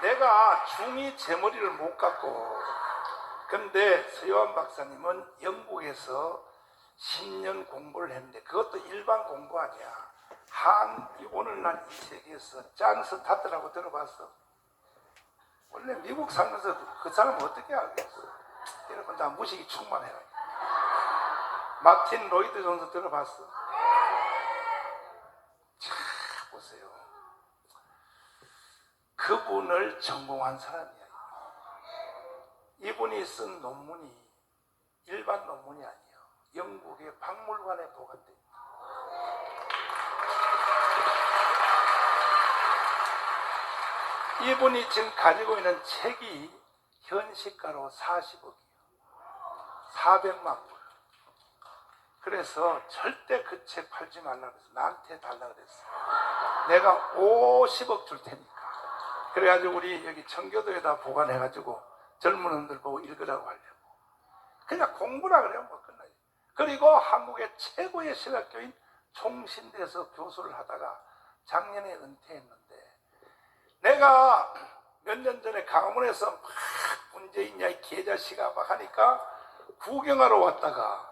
내가 중2 제 머리를 못 깎고, 근데 서요한 박사님은 영국에서 10년 공부를 했는데 그것도 일반 공부 아니야. 오늘날 이 세계에서 잔 스타트라고 들어봤어? 원래 미국 살면서 그 사람은 어떻게 알겠어? 여러분 다 무식이 충만해요. 마틴 로이드 존스 들어봤어? 자, 보세요. 그분을 전공한 사람이야. 이분이 쓴 논문이 일반 논문이 아니에요. 영국의 박물관에 보관돼 있다. 이분이 지금 가지고 있는 책이 현시가로 40억이에요. 400만 불. 그래서 절대 그 책 팔지 말라고 해서 나한테 달라고 그랬어. 내가 50억 줄 테니까. 그래가지고 우리 여기 청교도에다 보관해가지고 젊은 놈들 보고 읽으라고 하려고. 그냥 공부라 그래요. 뭐 끝나지. 그리고 한국의 최고의 신학교인 총신대에서 교수를 하다가 작년에 은퇴했는데, 내가 몇 년 전에 강원에서 막 문재인이야 이 개자식아 막 하니까 구경하러 왔다가,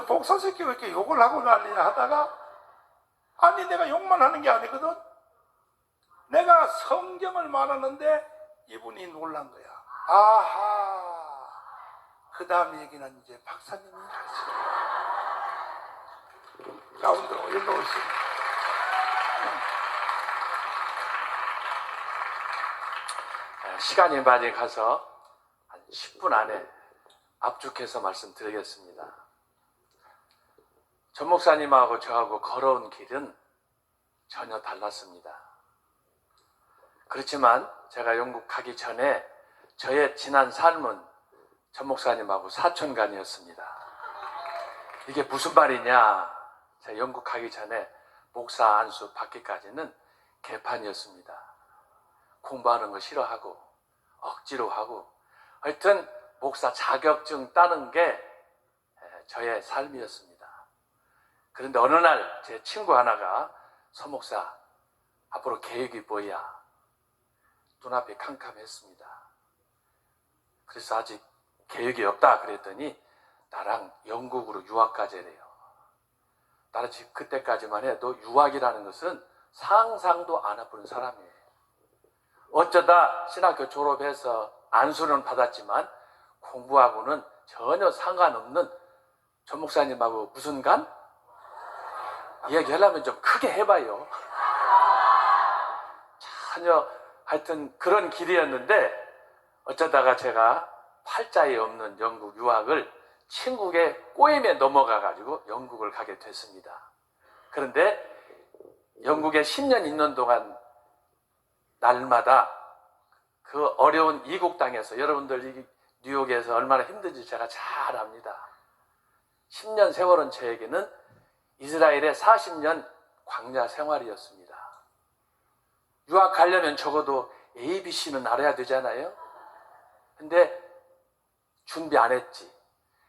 목사 새끼 왜 이렇게 욕을 하고 난리냐 하다가, 아니 내가 욕만 하는 게 아니거든. 내가 성경을 말하는데 이분이 놀란 거야. 아하, 그 다음 얘기는 이제 박사님이 하시죠. 가운데로 일로 오시고. 시간이 많이 가서 한 10분 안에 압축해서 말씀드리겠습니다. 전 목사님하고 저하고 걸어온 길은 전혀 달랐습니다. 그렇지만 제가 영국 가기 전에 저의 지난 삶은 전 목사님하고 사촌간이었습니다. 이게 무슨 말이냐? 제가 영국 가기 전에 목사 안수 받기까지는 개판이었습니다. 공부하는 거 싫어하고 억지로 하고, 하여튼 목사 자격증 따는 게 저의 삶이었습니다. 그런데 어느 날 제 친구 하나가 서 목사 앞으로 계획이 뭐야? 눈앞이 캄캄했습니다. 그래서 아직 계획이 없다 그랬더니 나랑 영국으로 유학 가재래요. 나는 지금 그때까지만 해도 유학이라는 것은 상상도 안 해본 사람이에요. 어쩌다 신학교 졸업해서 안수는 받았지만 공부하고는 전혀 상관없는 전 목사님하고 무슨 간? 이야기하려면 좀 크게 해봐요. 전혀 하여튼 그런 길이었는데, 어쩌다가 제가 팔자에 없는 영국 유학을 친구의 꼬임에 넘어가가지고 영국을 가게 됐습니다. 그런데 영국에 10년 있는 동안 날마다 그 어려운 이국 땅에서, 여러분들 뉴욕에서 얼마나 힘든지 제가 잘 압니다. 10년 세월은 저에게는 이스라엘의 40년 광야 생활이었습니다. 유학 가려면 적어도 ABC는 알아야 되잖아요. 근데 준비 안 했지.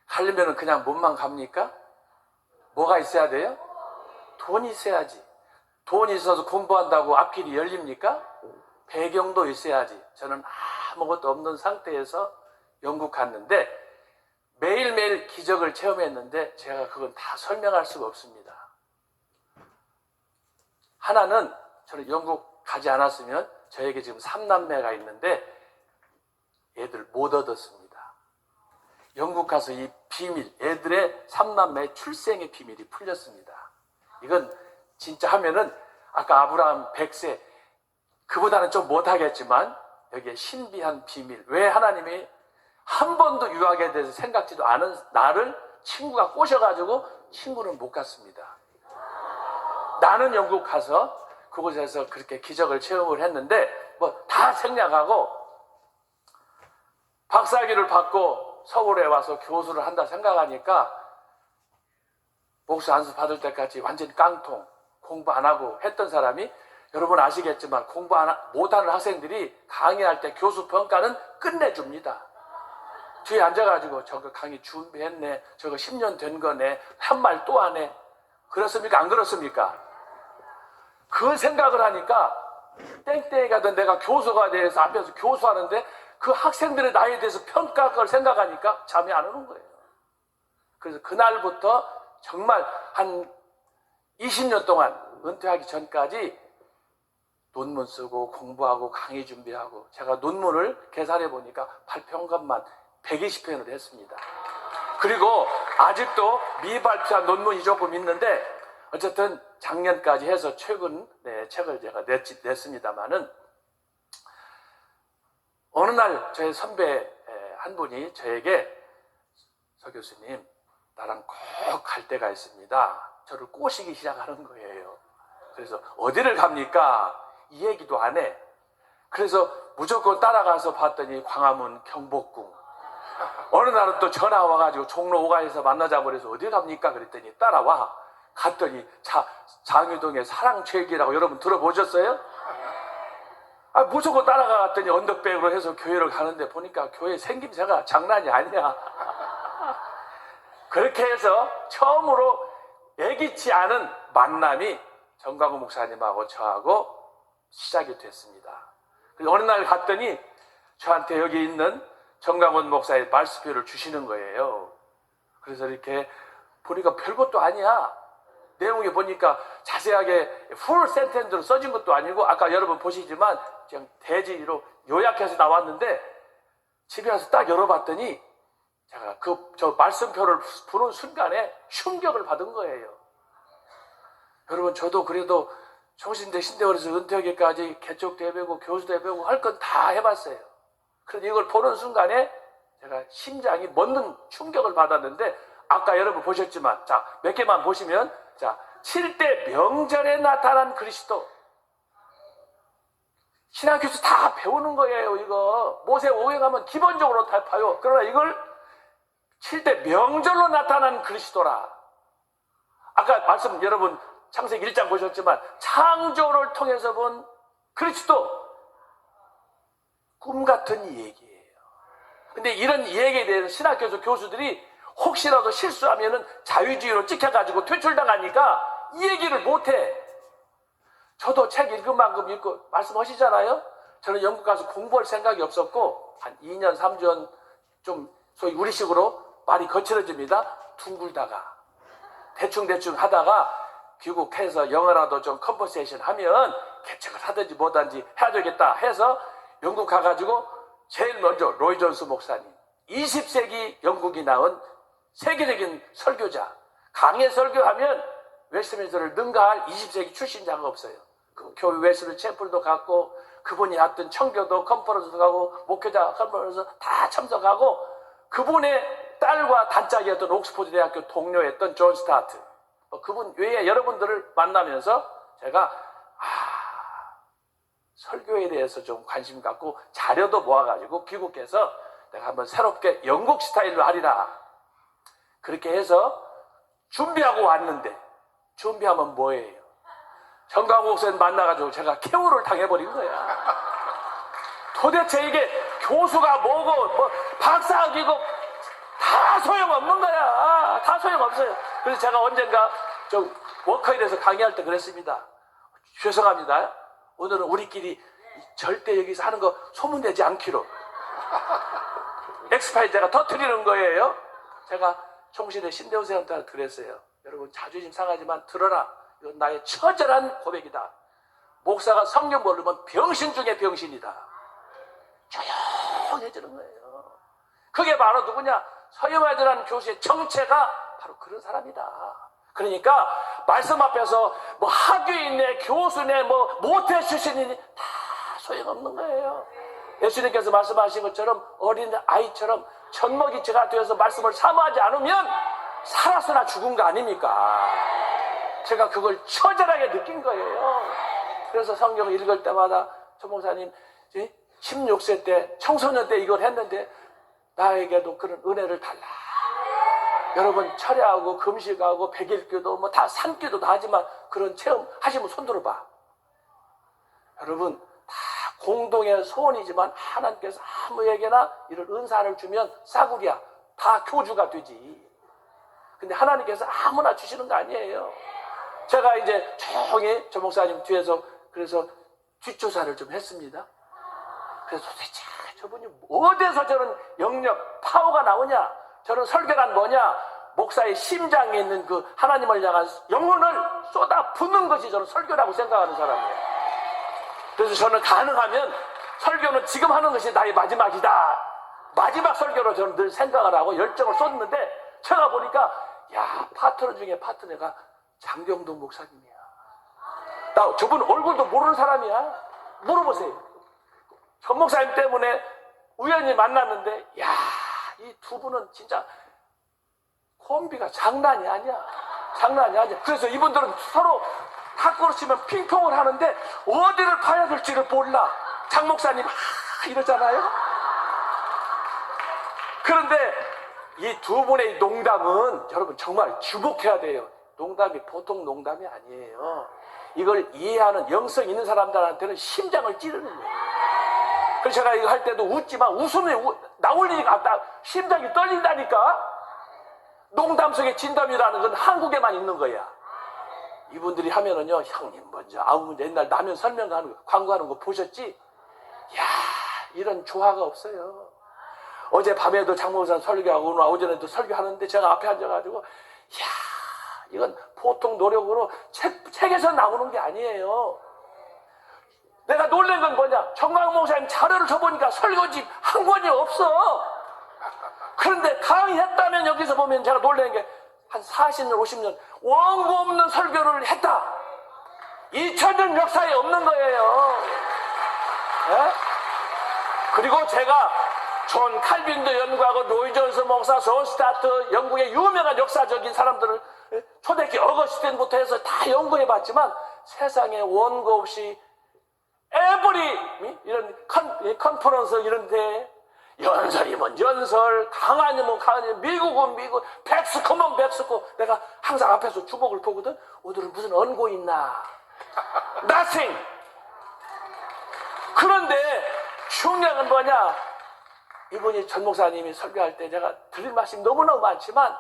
가려면 그냥 몸만 갑니까? 뭐가 있어야 돼요? 돈이 있어야지. 돈이 있어서 공부한다고 앞길이 열립니까? 배경도 있어야지. 저는 아무것도 없는 상태에서 영국 갔는데 매일매일 기적을 체험했는데 제가 그건 다 설명할 수가 없습니다. 하나는, 저는 영국 가지 않았으면 저에게 지금 3남매가 있는데 애들 못 얻었습니다. 영국 가서 이 비밀, 애들의 3남매의 출생의 비밀이 풀렸습니다. 이건 진짜 하면은 아까 아브라함 100세, 그보다는 좀 못하겠지만 여기에 신비한 비밀, 왜 하나님이 한 번도 유학에 대해서 생각지도 않은 나를 친구가 꼬셔가지고 친구는 못 갔습니다. 나는 영국 가서 그곳에서 그렇게 기적을 체험을 했는데 뭐 다 생략하고 박사학위를 받고 서울에 와서 교수를 한다 생각하니까 목사 안수 받을 때까지 완전히 깡통, 공부 안 하고 했던 사람이, 여러분 아시겠지만 공부 못하는 학생들이 강의할 때 교수 평가는 끝내줍니다. 뒤에 앉아가지고 저거 강의 준비했네, 저거 10년 된 거네, 한 말 또 하네. 그렇습니까? 안 그렇습니까? 그 생각을 하니까 땡땡이 가던 내가 교수가 돼서 앞에서 교수하는데 그 학생들의 나이에 대해서 평가할 걸 생각하니까 잠이 안 오는 거예요. 그래서 그날부터 정말 한 20년 동안 은퇴하기 전까지 논문 쓰고 공부하고 강의 준비하고 제가 논문을 계산해 보니까 발표 한 것만 120편을 했습니다. 그리고 아직도 미발표한 논문이 조금 있는데 어쨌든 작년까지 해서 최근 책을 제가 냈습니다만은 어느 날 저의 선배 한 분이 저에게 서 교수님 나랑 꼭 갈 데가 있습니다. 저를 꼬시기 시작하는 거예요. 그래서 어디를 갑니까? 이 얘기도 안 해. 그래서 무조건 따라가서 봤더니 광화문 경복궁. 어느 날은 또 전화 와가지고 종로 5가에서 만나자고 그래서 어디 갑니까? 그랬더니 따라와. 갔더니 장유동의 사랑죄기라고 여러분 들어보셨어요? 무조건 따라갔더니 언덕백으로 해서 교회를 가는데 보니까 교회 생김새가 장난이 아니야. 그렇게 해서 처음으로 예기치 않은 만남이 정광훈 목사님하고 저하고 시작이 됐습니다. 그래서 어느 날 갔더니 저한테 여기 있는 정광훈 목사의 말씀표를 주시는 거예요. 그래서 이렇게 보니까 별것도 아니야. 내용에 보니까 자세하게 풀 센텐스로 써진 것도 아니고 아까 여러분 보시지만 그냥 대지로 요약해서 나왔는데 집에 와서 딱 열어봤더니 제가 저 말씀표를 보는 순간에 충격을 받은 거예요. 여러분 저도 그래도 총신대 신대원에서 은퇴하기까지 개척도 해보고 교수도 해보고 할 건 다 해봤어요. 그런데 이걸 보는 순간에 제가 심장이 멎는 충격을 받았는데 아까 여러분 보셨지만 자, 몇 개만 보시면 자, 7대 명절에 나타난 그리스도. 신학교에서 다 배우는 거예요, 이거. 모세 오행하면 기본적으로 다 봐요. 그러나 이걸 7대 명절로 나타난 그리스도라. 아까 말씀 여러분 창세기 1장 보셨지만 창조를 통해서 본 그리스도. 꿈 같은 이 얘기예요. 근데 이런 이 얘기에 대해서 신학교에서 교수들이 혹시라도 실수하면은 자유주의로 찍혀가지고 퇴출당하니까 이 얘기를 못해. 저도 책 읽은 만큼 읽고 말씀하시잖아요. 저는 영국 가서 공부할 생각이 없었고 한 2년 3년 좀 소위 우리식으로 말이 거칠어집니다. 둥글다가 대충 하다가 귀국해서 영어라도 좀 컨버세이션 하면 개척을 하든지 뭐든지 해야 되겠다 해서 영국 가가지고 제일 먼저 로이 존스 목사님 20세기 영국이 낳은 세계적인 설교자. 강해 설교하면 웨스트민스터를 능가할 20세기 출신자가 없어요. 그 교회 웨스트 챔플도 갔고 그분이 했던 청교도 컨퍼런스도 가고 목회자 컨퍼런스 다 참석하고 그분의 딸과 단짝이었던 옥스포드 대학교 동료였던 존 스타트. 그분 외에 여러분들을 만나면서 제가 설교에 대해서 좀 관심 갖고 자료도 모아가지고 귀국해서 내가 한번 새롭게 영국 스타일로 하리라. 그렇게 해서 준비하고 왔는데 준비하면 뭐예요? 정광훈 목사님 만나가지고 제가 케어를 당해버린 거야. 도대체 이게 교수가 뭐고 뭐 박사학위고 다 소용없는 거야. 다 소용없어요. 그래서 제가 언젠가 좀 워커힐에서 강의할 때 그랬습니다. 죄송합니다. 오늘은 우리끼리 절대 여기서 하는 거 소문내지 않기로. 엑스파일 제가 터뜨리는 거예요. 제가 총신의 신대원생한테 그랬어요. 여러분 자존심 상하지만 들어라. 이건 나의 처절한 고백이다. 목사가 성경 모르면 병신 중에 병신이다. 조용해지는 거예요. 그게 바로 누구냐? 서영아이라는 교수의 정체가 바로 그런 사람이다. 그러니까 말씀 앞에서 뭐 학위이네 교수네 뭐 모태 출신이니 다 소용없는 거예요. 예수님께서 말씀하신 것처럼 어린 아이처럼 젖먹이치가 되어서 말씀을 사모하지 않으면 살았으나 죽은 거 아닙니까? 제가 그걸 처절하게 느낀 거예요. 그래서 성경을 읽을 때마다 조 목사님 16세 때 청소년 때 이걸 했는데 나에게도 그런 은혜를 달라. 여러분 철야하고 금식하고 백일기도 뭐 다 산기도 다 하지만 그런 체험 하시면 손 들어봐. 여러분 다 공동의 소원이지만 하나님께서 아무에게나 이런 은사를 주면 싸구려 다 교주가 되지. 근데 하나님께서 아무나 주시는 거 아니에요. 제가 이제 조용히 조 목사님 뒤에서 그래서 뒷조사를 좀 했습니다. 그래서 도대체 저분이 어디서 저런 영역, 파워가 나오냐? 저런 설교란 뭐냐? 목사의 심장에 있는 그 하나님을 향한 영혼을 쏟아 붓는 것이 저는 설교라고 생각하는 사람이에요. 그래서 저는 가능하면 설교는 지금 하는 것이 나의 마지막이다. 마지막 설교로 저는 늘 생각을 하고 열정을 쏟는데 제가 보니까 야, 파트너 중에 파트너가 장경동 목사님이야. 나 저분 얼굴도 모르는 사람이야. 물어보세요. 전 목사님 때문에 우연히 만났는데 야, 이 두 분은 진짜 콤비가 장난이 아니야. 장난이 아니야. 그래서 이분들은 서로 탁구를 치면 핑퐁을 하는데 어디를 파야 될지를 몰라. 장 목사님 이러잖아요. 그런데 이 두 분의 농담은 여러분 정말 주목해야 돼요. 농담이 보통 농담이 아니에요. 이걸 이해하는 영성 있는 사람들한테는 심장을 찌르는 거예요. 그래서 제가 이거 할 때도 웃지만 웃음이 나올 일이 없다. 심장이 떨린다니까. 농담 속에 진담이라는 건 한국에만 있는 거야. 이분들이 하면은요, 형님 먼저 아무 문제 옛날 라면 설명하는 거, 광고하는 거 보셨지? 야, 이런 조화가 없어요. 어제 밤에도 장모산 설교하고 오늘 오전에도 설교하는데 제가 앞에 앉아가지고 야, 이건 보통 노력으로 책에서 나오는 게 아니에요. 내가 놀란 건 뭐냐? 정광 목사님 자료를 줘보니까 설교집 한 권이 없어. 그런데 강의했다면 여기서 보면 제가 놀란 게 한 40년, 50년 원고 없는 설교를 했다. 2000년 역사에 없는 거예요. 네? 그리고 제가 존 칼빈도 연구하고 로이 존스 목사, 존 스타트, 영국의 유명한 역사적인 사람들을 초대기 어거스틴부터 해서 다 연구해봤지만 세상에 원고 없이 에브리 이런 컨퍼런스 이런데 연설이면 연설, 강한이면 강한, 미국은 미국, 백스코면 백스코. 내가 항상 앞에서 주목을 보거든. 오늘은 무슨 언고 있나? Nothing. 그런데 중요한 건 뭐냐? 이분이 전 목사님이 설교할 때 제가 드릴 말씀이 너무너무 많지만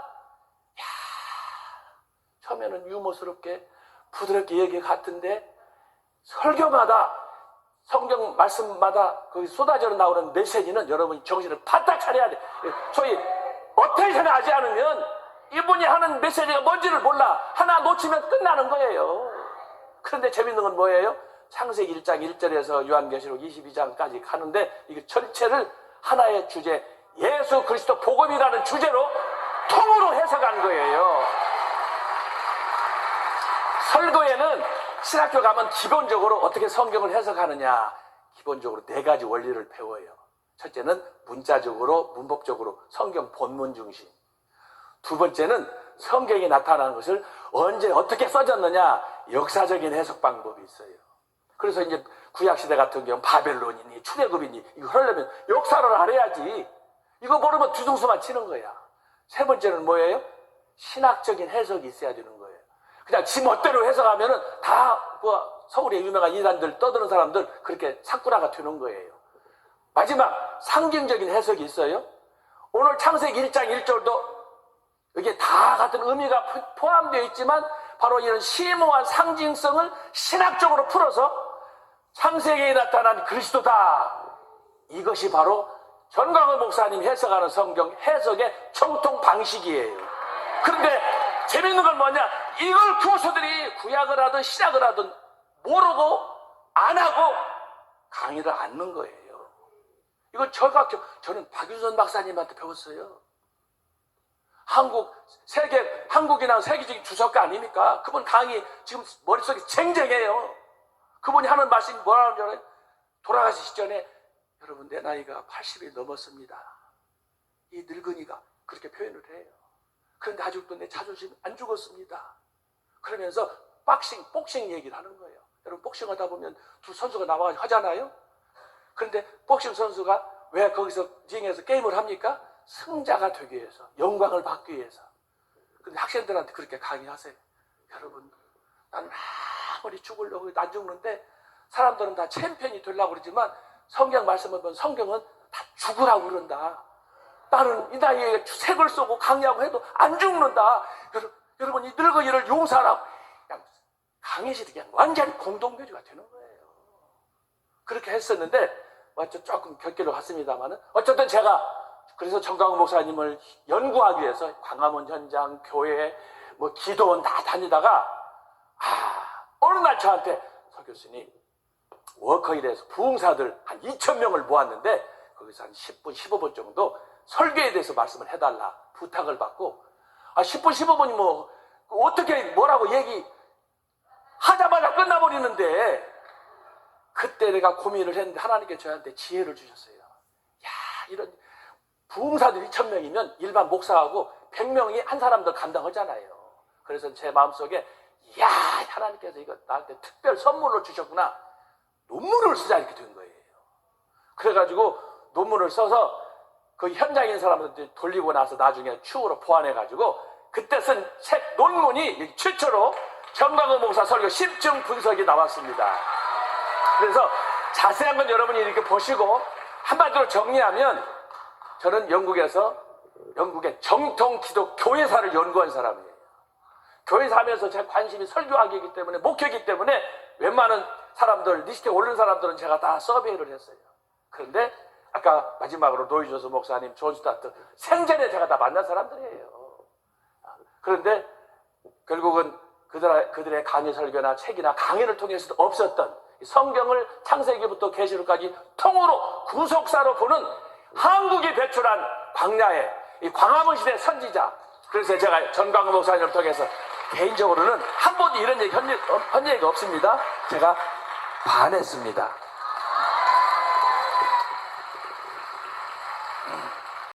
처음에는 유머스럽게 부드럽게 얘기 같은데 설교마다 성경 말씀마다 거기 쏟아져 나오는 메시지는 여러분이 정신을 바짝 차려야 돼. 소위 어텐션을 하지 않으면 이분이 하는 메시지가 뭔지를 몰라. 하나 놓치면 끝나는 거예요. 그런데 재밌는 건 뭐예요? 창세기 1장 1절에서 요한계시록 22장까지 가는데 이게 전체를 하나의 주제, 예수 그리스도 복음이라는 주제로 통으로 해석한 거예요. 설교에는 신학교 가면 기본적으로 어떻게 성경을 해석하느냐, 기본적으로 4가지 원리를 배워요. 첫째는 문자적으로, 문법적으로 성경 본문 중심. 두 번째는 성경이 나타나는 것을 언제 어떻게 써졌느냐, 역사적인 해석 방법이 있어요. 그래서 이제 구약시대 같은 경우 바벨론이니 출애굽이니 이거 하려면 역사를 알아야지. 이거 모르면 뒤통수만 치는 거야. 세 번째는 뭐예요? 신학적인 해석이 있어야 되는 거예요. 그냥 지 멋대로 해석하면은 다 서울의 유명한 이단들 떠드는 사람들 그렇게 사꾸라가 되는 거예요. 마지막 상징적인 해석이 있어요. 오늘 창세기 1장 1절도 이게 다 같은 의미가 포함되어 있지만 바로 이런 심오한 상징성을 신학적으로 풀어서 창세기에 나타난 그리스도다. 이것이 바로 전광훈 목사님 해석하는 성경 해석의 정통 방식이에요. 그런데 재밌는 건 뭐냐? 이걸 교수들이 구약을 하든 신약을 하든 모르고 안 하고 강의를 안 넣는 거예요. 이건 저는 박윤선 박사님한테 배웠어요. 한국이나 세계적인 주석가 아닙니까? 그분 강의 지금 머릿속에 쟁쟁해요. 그분이 하는 말씀이 뭐라는 줄 알아요? 돌아가시기 전에 여러분 내 나이가 80이 넘었습니다. 이 늙은이가 그렇게 표현을 해요. 그런데 아직도 내 자존심 안 죽었습니다. 그러면서 복싱 얘기를 하는 거예요. 여러분 복싱 하다 보면 두 선수가 나와서 하잖아요. 그런데 복싱 선수가 왜 거기서 링에서 게임을 합니까? 승자가 되기 위해서, 영광을 받기 위해서. 근데 학생들한테 그렇게 강의하세요. 여러분, 나는 아무리 죽으려고 해도 안 죽는데 사람들은 다 챔피언이 되려고 그러지만 성경 말씀을 보면 성경은 다 죽으라고 그런다. 나는 이 나이에 색을 쏘고 강의하고 해도 안 죽는다. 여러분 이 늙은이를 용서하라고. 그냥 강의실이 그냥 완전히 공동묘지가 되는 거예요. 그렇게 했었는데 조금 곁길로 갔습니다만은 어쨌든 제가 그래서 정강훈 목사님을 연구하기 위해서 광화문 현장, 교회, 뭐 기도원 다 다니다가 어느 날 저한테 서 교수님 워커힐에서 부흥사들 한 2,000명을 모았는데 거기서 한 10분, 15분 정도 설교에 대해서 말씀을 해달라 부탁을 받고 10분, 15분이 뭐 어떻게 뭐라고 얘기하자마자 끝나버리는데 그때 내가 고민을 했는데 하나님께 저한테 지혜를 주셨어요. 야, 이런 부흥사들 2,000명이면 일반 목사하고 100명이 한 사람들 감당하잖아요. 그래서 제 마음속에 야, 하나님께서 이거 나한테 특별 선물로 주셨구나. 논문을 쓰자 이렇게 된 거예요. 그래가지고 논문을 써서 그 현장에 있는 사람한테 돌리고 나서 나중에 추후로 보완해가지고 그때 쓴 책 논문이 최초로 정강훈 목사 설교 10중 분석이 나왔습니다. 그래서 자세한 건 여러분이 이렇게 보시고 한마디로 정리하면 저는 영국의 정통 기독 교회사를 연구한 사람이에요. 교회사 하면서 제 관심이 설교하기이기 때문에 목회이기 때문에 웬만한 사람들 리스트에 오른 사람들은 제가 다 서베이를 했어요. 그런데 아까 마지막으로 노이조스 목사님, 존 스타트 생전에 제가 다 만난 사람들이에요. 그런데 결국은 그들의 강의 설교나 책이나 강의를 통해서도 없었던 성경을 창세기부터 계시록까지 통으로 구속사로 보는 한국이 배출한 광야의 이 광화문 시대 선지자. 그래서 제가 정강훈 목사님을 통해서 개인적으로는 한 번도 이런 얘기 한 얘기가 없습니다. 제가 반했습니다.